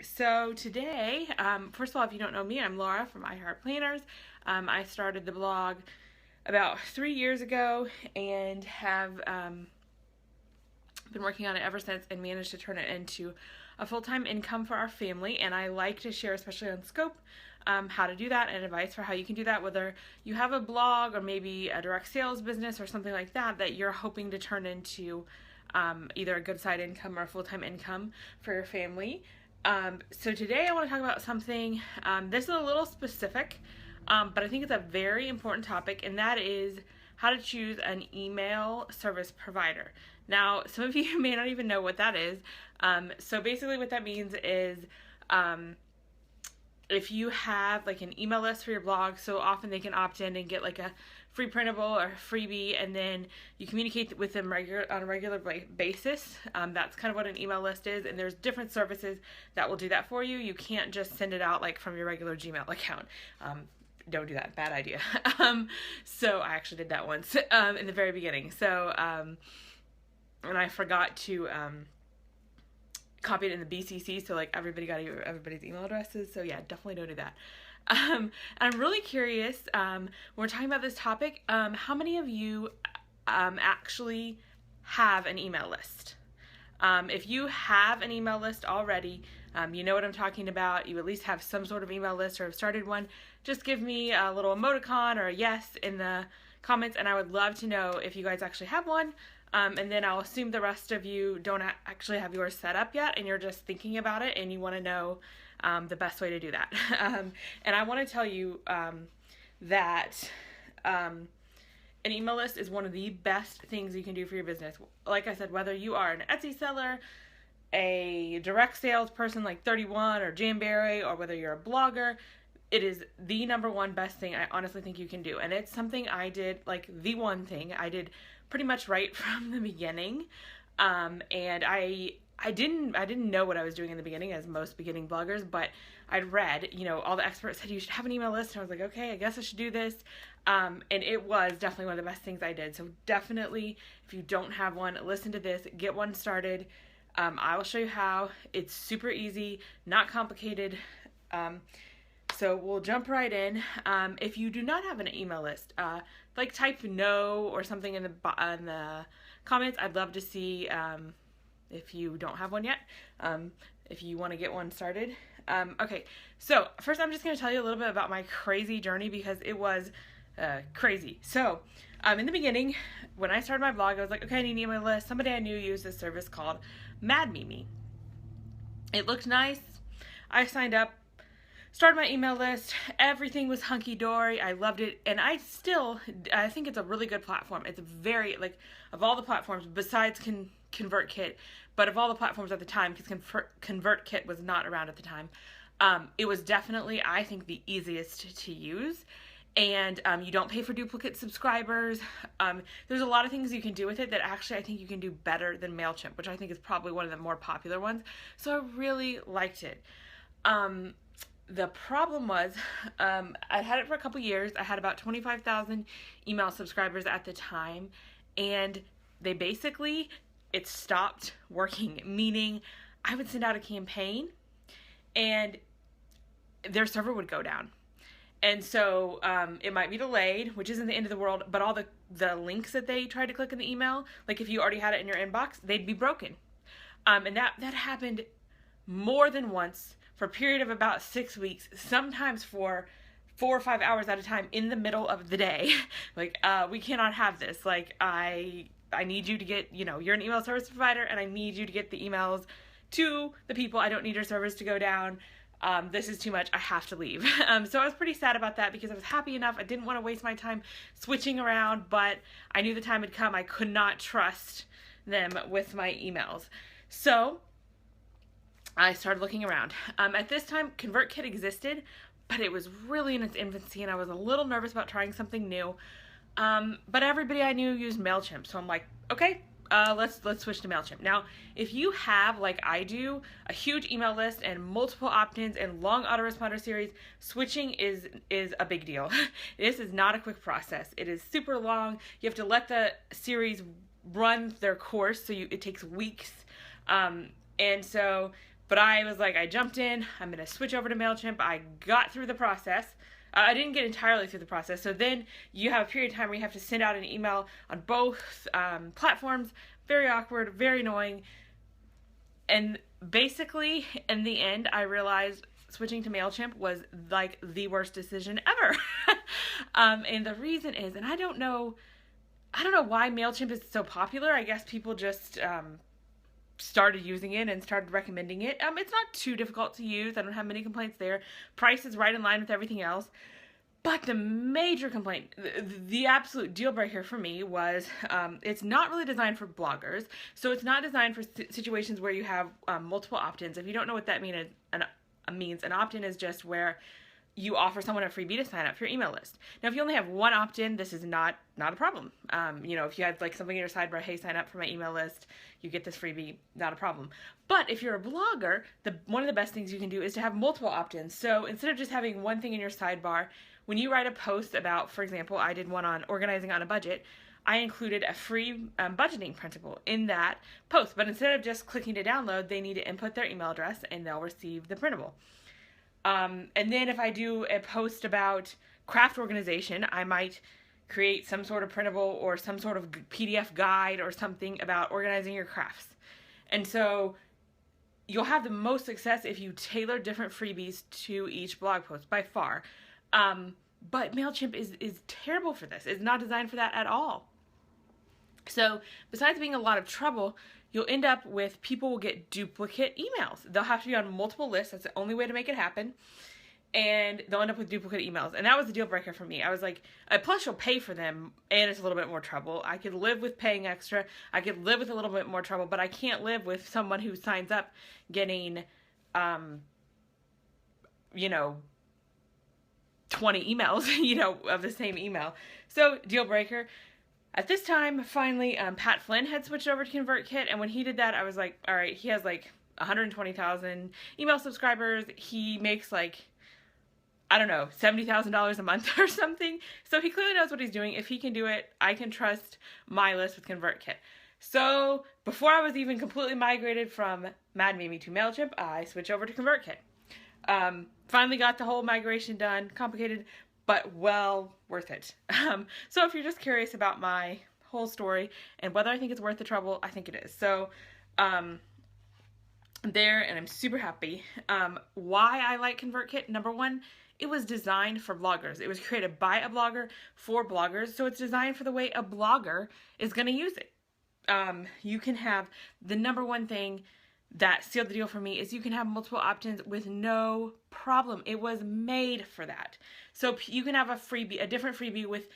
So today, first of all, if you don't know me, I'm Laura from iHeart Planners. I started the blog about 3 years ago and have been working on it ever since and managed to turn it into a full-time income for our family. And I like to share, especially on Scope, how to do that and advice for how you can do that, whether you have a blog or maybe a direct sales business or something like that that you're hoping to turn into either a good side income or a full-time income for your family. So today I want to talk about something, this is a little specific, but I think it's a very important topic, and that is how to choose an email service provider. Now, some of you may not even know what that is. So basically what that means is if you have like an email list for your blog, so often they can opt in and get like a free printable or a freebie, and then you communicate with them on a regular basis. That's kind of what an email list is, and there's different services that will do that for you. You can't just send it out like from your regular Gmail account. Don't do that, bad idea. So I actually did that once in the very beginning. So, and I forgot to copy it in the BCC, so like everybody got everybody's email addresses. So yeah, definitely don't do that. And I'm really curious, when we're talking about this topic, how many of you actually have an email list? If you have an email list already, you know what I'm talking about. You at least have some sort of email list or have started one. Just give me a little emoticon or a yes in the comments, and I would love to know if you guys actually have one. And then I'll assume the rest of you don't actually have yours set up yet, and you're just thinking about it and you want to know the best way to do that. And I want to tell you that an email list is one of the best things you can do for your business. Like I said, whether you are an Etsy seller, a direct sales person like 31 or Jamberry, or whether you're a blogger, it is the number one best thing I honestly think you can do. And it's something I did, like the one thing I did pretty much right from the beginning. And I didn't know what I was doing in the beginning, as most beginning bloggers, but I'd read, all the experts said you should have an email list, and I was like, okay, I guess I should do this. And it was definitely one of the best things I did. So definitely, if you don't have one, listen to this, get one started. I will show you how. It's super easy, not complicated. So we'll jump right in. If you do not have an email list, like type no or something in the comments. I'd love to see if you don't have one yet, if you want to get one started. Okay, so first I'm just going to tell you a little bit about my crazy journey, because it was crazy. So in the beginning, when I started my blog, I was like, okay, I need an email list. Somebody I knew used this service called Mad Mimi. It looked nice. I signed up, started my email list, everything was hunky-dory, I loved it, and I think it's a really good platform. It's very, like, of all the platforms, besides ConvertKit, but of all the platforms at the time, because ConvertKit was not around at the time, it was definitely, I think, the easiest to use. And you don't pay for duplicate subscribers. There's a lot of things you can do with it that actually I think you can do better than MailChimp, which I think is probably one of the more popular ones. So I really liked it. The problem was, I had it for a couple years. I had about 25,000 email subscribers at the time, and it stopped working, meaning I would send out a campaign and their server would go down. And so it might be delayed, which isn't the end of the world, but all the links that they tried to click in the email, like if you already had it in your inbox, they'd be broken. And that happened more than once for a period of about 6 weeks, sometimes for 4 or 5 hours at a time in the middle of the day. Like, we cannot have this. Like, I need you to get, you're an email service provider, and I need you to get the emails to the people. I don't need your servers to go down. This is too much. I have to leave. So I was pretty sad about that, because I was happy enough. I didn't want to waste my time switching around, but I knew the time had come. I could not trust them with my emails. So I started looking around. At this time, ConvertKit existed, but it was really in its infancy, and I was a little nervous about trying something new. But everybody I knew used MailChimp, so I'm like, okay, let's switch to MailChimp. Now, if you have, like I do, a huge email list and multiple opt-ins and long autoresponder series, switching is a big deal. This is not a quick process. It is super long. You have to let the series run their course, so it takes weeks. And so But I was like, I jumped in, I'm going to switch over to MailChimp. I got through the process. I didn't get entirely through the process. So then you have a period of time where you have to send out an email on both platforms. Very awkward, very annoying. And basically, in the end, I realized switching to MailChimp was like the worst decision ever. And the reason is, and I don't know why MailChimp is so popular. I guess people just started using it and started recommending it. It's not too difficult to use. I don't have many complaints there. Price is right in line with everything else. But the major complaint, the absolute deal breaker for me was it's not really designed for bloggers. So it's not designed for situations where you have multiple opt-ins. If you don't know what that means, an opt-in is just where you offer someone a freebie to sign up for your email list. Now, if you only have one opt-in, this is not a problem. If you had like something in your sidebar, hey, sign up for my email list, you get this freebie, not a problem. But if you're a blogger, one of the best things you can do is to have multiple opt-ins. So instead of just having one thing in your sidebar, when you write a post about, for example, I did one on organizing on a budget, I included a free budgeting printable in that post. But instead of just clicking to download, they need to input their email address and they'll receive the printable. And then if I do a post about craft organization, I might create some sort of printable or some sort of PDF guide or something about organizing your crafts. And so you'll have the most success if you tailor different freebies to each blog post by far. But MailChimp is terrible for this. It's not designed for that at all. So besides being a lot of trouble, you'll end up with people will get duplicate emails. They'll have to be on multiple lists. That's the only way to make it happen. And they'll end up with duplicate emails. And that was the deal breaker for me. I was like, plus you'll pay for them and it's a little bit more trouble. I could live with paying extra. I could live with a little bit more trouble, but I can't live with someone who signs up getting, 20 emails, of the same email. So deal breaker. At this time, finally, Pat Flynn had switched over to ConvertKit, and when he did that, I was like, all right, he has like 120,000 email subscribers. He makes like, I don't know, $70,000 a month or something. So he clearly knows what he's doing. If he can do it, I can trust my list with ConvertKit. So before I was even completely migrated from Mad Mimi to MailChimp, I switched over to ConvertKit. Finally got the whole migration done. Complicated, but well worth it. So if you're just curious about my whole story and whether I think it's worth the trouble, I think it is. So there, and I'm super happy. Why I like ConvertKit, number one, it was designed for bloggers. It was created by a blogger for bloggers, so it's designed for the way a blogger is going to use it. You can have, the number one thing that sealed the deal for me is you can have multiple opt-ins with no problem. It was made for that. So you can have a different freebie with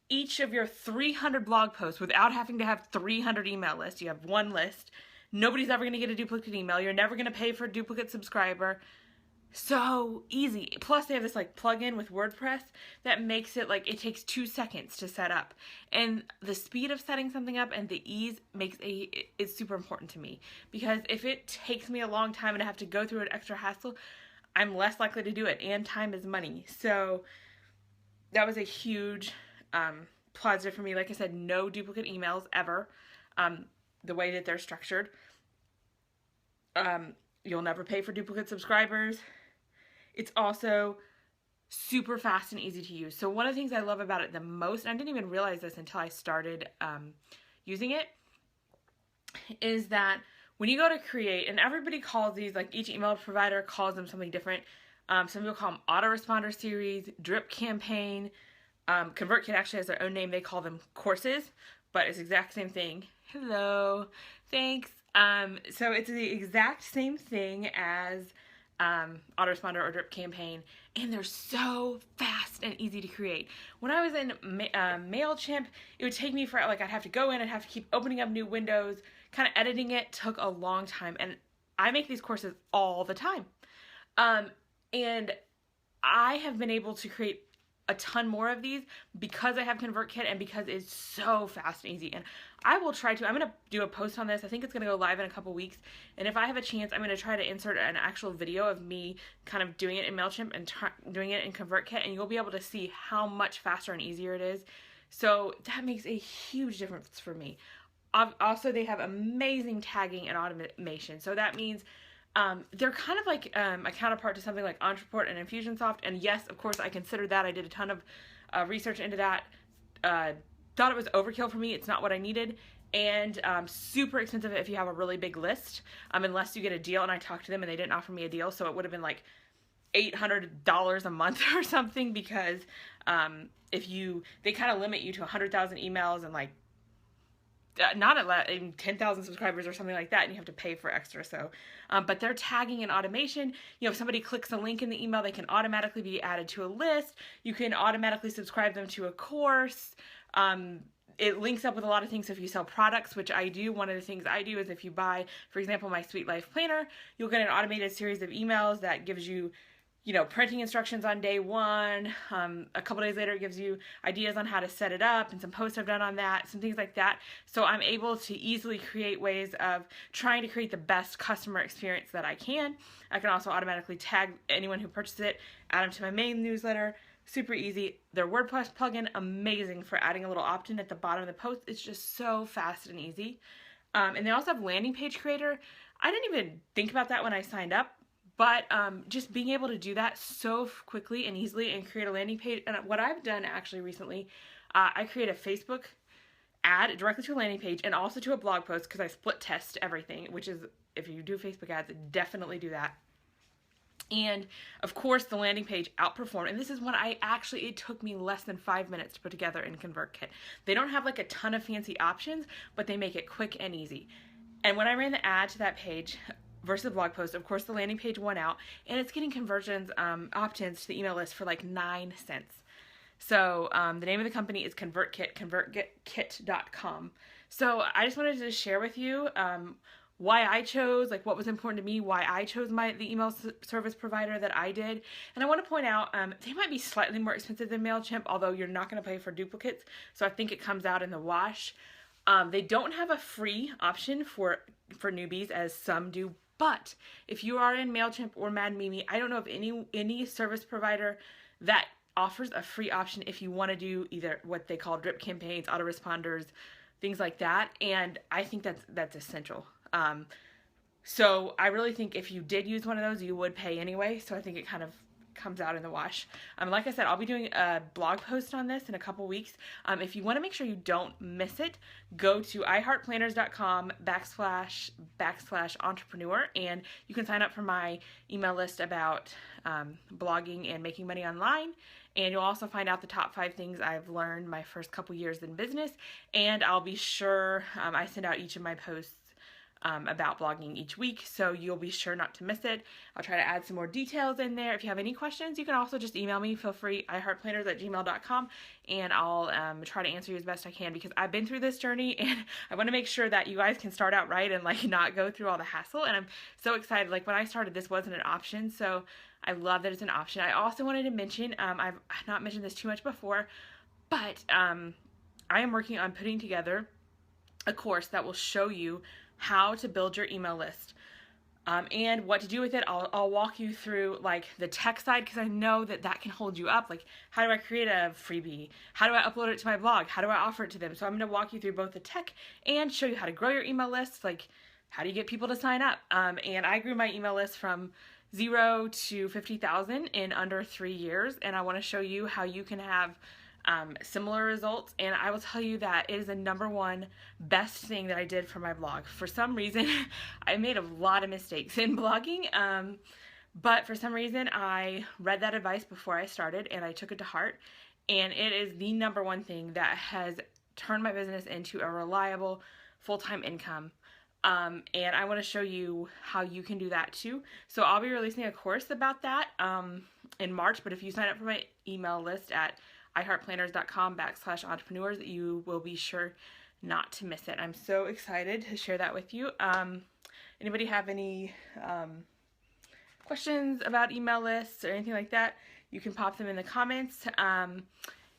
each of your 300 blog posts without having to have 300 email lists. You have one list. Nobody's ever going to get a duplicate email. You're never going to pay for a duplicate subscriber. So easy. Plus they have this like plugin with WordPress that makes it like it takes 2 seconds to set up. And the speed of setting something up and the ease is super important to me. Because if it takes me a long time and I have to go through an extra hassle, I'm less likely to do it. And time is money. So that was a huge positive for me. Like I said, no duplicate emails ever. The way that they're structured. You'll never pay for duplicate subscribers. It's also super fast and easy to use. So one of the things I love about it the most, and I didn't even realize this until I started using it, is that when you go to create, and everybody calls these, like each email provider calls them something different. Some people call them autoresponder series, drip campaign. ConvertKit actually has their own name. They call them courses, but it's the exact same thing. Hello, thanks. So it's the exact same thing as autoresponder or drip campaign, and they're so fast and easy to create. When I was in MailChimp, it would take me for, like, I'd have to go in and have to keep opening up new windows, kind of editing it took a long time, and I make these courses all the time. And I have been able to create a ton more of these because I have ConvertKit and because it's so fast and easy. And I will try to, I'm going to do a post on this. I think it's going to go live in a couple weeks. And if I have a chance, I'm going to try to insert an actual video of me kind of doing it in MailChimp and doing it in ConvertKit. And you'll be able to see how much faster and easier it is. So that makes a huge difference for me. Also, they have amazing tagging and automation. So that means They're kind of like a counterpart to something like Entreport and Infusionsoft. And yes, of course, I considered that. I did a ton of research into that. Thought it was overkill for me. It's not what I needed. And super expensive if you have a really big list, unless you get a deal. And I talked to them and they didn't offer me a deal, so it would have been like $800 a month or something, because they kind of limit you to 100,000 emails and like not at 10,000 subscribers or something like that, and you have to pay for extra. So, but their tagging and automation, if somebody clicks a link in the email, they can automatically be added to a list. You can automatically subscribe them to a course. It links up with a lot of things. So if you sell products, which I do, one of the things I do is if you buy, for example, my Sweet Life Planner, you'll get an automated series of emails that gives you printing instructions on day one. A couple days later, it gives you ideas on how to set it up and some posts I've done on that, some things like that. So I'm able to easily create ways of trying to create the best customer experience that I can. I can also automatically tag anyone who purchases it, add them to my main newsletter. Super easy. Their WordPress plugin, amazing for adding a little opt-in at the bottom of the post. It's just so fast and easy. And they also have landing page creator. I didn't even think about that when I signed up. But just being able to do that so quickly and easily and create a landing page. And what I've done actually recently, I create a Facebook ad directly to a landing page and also to a blog post, because I split test everything, which is, if you do Facebook ads, definitely do that. And of course the landing page outperformed, and this is what it took me less than 5 minutes to put together in ConvertKit. They don't have like a ton of fancy options, but they make it quick and easy. And when I ran the ad to that page versus the blog post, of course the landing page won out, and it's getting conversions, opt-ins to the email list for like 9 cents. So the name of the company is ConvertKit, convertkit.com. So I just wanted to share with you why I chose, like what was important to me, why I chose the email service provider that I did. And I want to point out, they might be slightly more expensive than MailChimp, although you're not going to pay for duplicates. So I think it comes out in the wash. They don't have a free option for newbies, as some do. But if you are in MailChimp or Mad Mimi, I don't know of any service provider that offers a free option if you want to do either what they call drip campaigns, autoresponders, things like that. And I think that's essential. So I really think if you did use one of those, you would pay anyway. So I think it kind of comes out in the wash. Like I said, I'll be doing a blog post on this in a couple weeks. If you want to make sure you don't miss it, go to iHeartPlanners.com/entrepreneur, and you can sign up for my email list about blogging and making money online. And you'll also find out the top 5 things I've learned my first couple years in business. And I'll be sure, I send out each of my posts about blogging each week, so you'll be sure not to miss it. I'll try to add some more details in there. If you have any questions, you can also just email me. Feel free, iHeartPlanners@gmail.com, and I'll try to answer you as best I can, because I've been through this journey and I want to make sure that you guys can start out right and like not go through all the hassle. And I'm so excited. Like when I started, this wasn't an option, so I love that it's an option. I also wanted to mention, I've not mentioned this too much before, but I am working on putting together a course that will show you how to build your email list and what to do with it. I'll walk you through like the tech side, because I know that can hold you up. Like, how do I create a freebie? How do I upload it to my blog? How do I offer it to them? So I'm going to walk you through both the tech and show you how to grow your email list. Like, how do you get people to sign up? And I grew my email list from 0 to 50,000 in under 3 years, and I want to show you how you can have similar results. And I will tell you that it is the #1 best thing that I did for my blog. For some reason, I made a lot of mistakes in blogging, but for some reason I read that advice before I started and I took it to heart, and it is the #1 thing that has turned my business into a reliable full-time income. And I want to show you how you can do that too. So I'll be releasing a course about that in March, but if you sign up for my email list at iHeartPlanners.com/entrepreneurs, you will be sure not to miss it. I'm so excited to share that with you. Anybody have any questions about email lists or anything like that, you can pop them in the comments.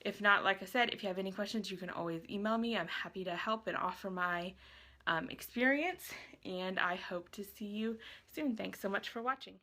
If not, like I said, if you have any questions, you can always email me. I'm happy to help and offer my experience, and I hope to see you soon. Thanks so much for watching.